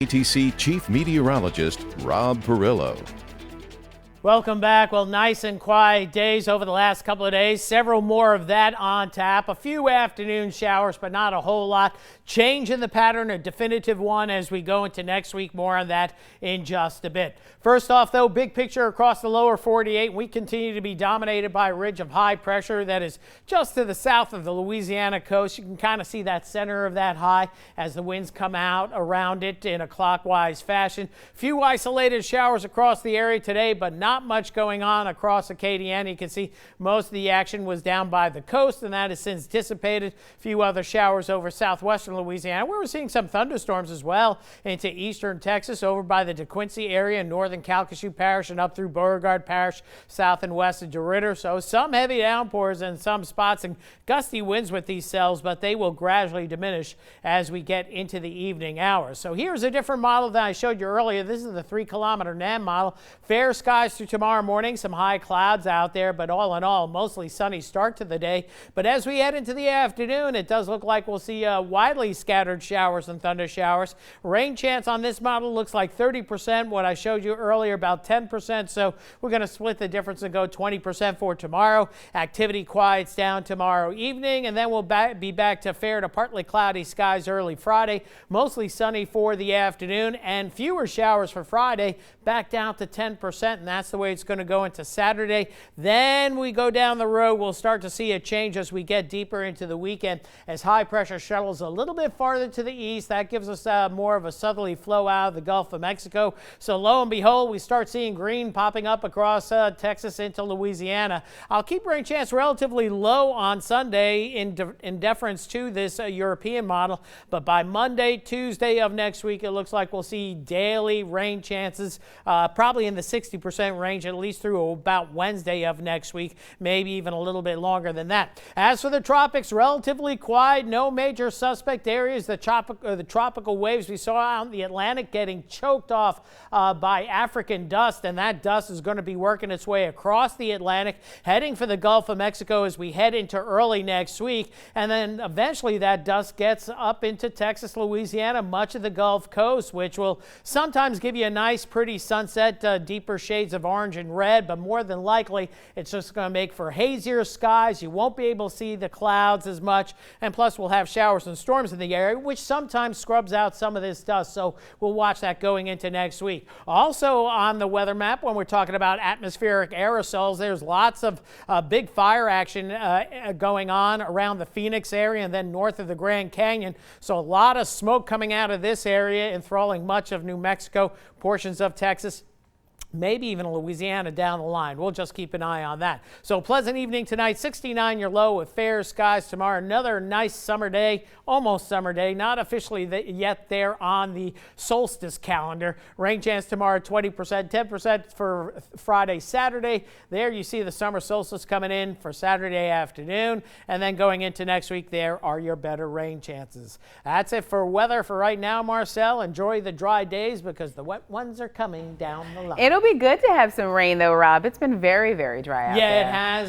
ATC Chief Meteorologist Rob Perillo. Welcome back. Well, nice and quiet days over the last couple of days. Several more of that on tap. A few afternoon showers, but not a whole lot. Change in the pattern, a definitive one as we go into next week. More on that in just a bit. First off, though, big picture across the lower 48. We continue to be dominated by a ridge of high pressure that is just to the south of the Louisiana coast. You can kind of see that center of that high as the winds come out around it in a clockwise fashion. Few isolated showers across the area today, but not much going on across Acadiana. You can see most of the action was down by the coast, and that has since dissipated. A few other showers over southwestern Louisiana. We're seeing some thunderstorms as well into eastern Texas, over by the DeQuincy area, northern Calcasieu Parish, and up through Beauregard Parish, south and west of DeRidder. So some heavy downpours in some spots and gusty winds with these cells, but they will gradually diminish as we get into the evening hours. So here's a different model than I showed you earlier. This is the 3-kilometer NAM model. Fair skies through tomorrow morning, some high clouds out there, but all in all, mostly sunny start to the day. But as we head into the afternoon, it does look like we'll see widely scattered showers and thunder showers. Rain chance on this model looks like 30%. What I showed you earlier, about 10%. So we're going to split the difference and go 20% for tomorrow. Activity quiets down tomorrow evening, and then we'll be back to fair to partly cloudy skies early Friday. Mostly sunny for the afternoon, and fewer showers for Friday, back down to 10%, and that's the way it's going to go into Saturday. Then we go down the road, we'll start to see a change as we get deeper into the weekend as high pressure shuttles a little bit farther to the east. That gives us more of a southerly flow out of the Gulf of Mexico. So lo and behold, we start seeing green popping up across Texas into Louisiana. I'll keep rain chance relatively low on Sunday in deference to this European model, but by Monday, Tuesday of next week, it looks like we'll see daily rain chances probably in the 60% range, at least through about Wednesday of next week, maybe even a little bit longer than that. As for the tropics, relatively quiet, no major suspect areas. The tropical waves we saw out in the Atlantic getting choked off by African dust, and that dust is going to be working its way across the Atlantic, heading for the Gulf of Mexico as we head into early next week, and then eventually that dust gets up into Texas, Louisiana, much of the Gulf Coast, which will sometimes give you a nice, pretty sunset, deeper shades of orange and red, but more than likely it's just going to make for hazier skies. You won't be able to see the clouds as much, and plus we'll have showers and storms in the area, which sometimes scrubs out some of this dust, so we'll watch that going into next week. Also on the weather map, when we're talking about atmospheric aerosols, there's lots of big fire action going on around the Phoenix area and then north of the Grand Canyon, so a lot of smoke coming out of this area, enthralling much of New Mexico, portions of Texas, maybe even Louisiana down the line. We'll just keep an eye on that. So pleasant evening tonight, 69 your low with fair skies tomorrow. Another nice summer day, almost summer day, not officially yet there on the solstice calendar. Rain chance tomorrow, 20%, 10% for Friday, Saturday. There you see the summer solstice coming in for Saturday afternoon. And then going into next week, there are your better rain chances. That's it for weather for right now, Marcel. Enjoy the dry days because the wet ones are coming down the line. It'll be good to have some rain though, Rob. It's been very, very dry out there. Yeah, it has.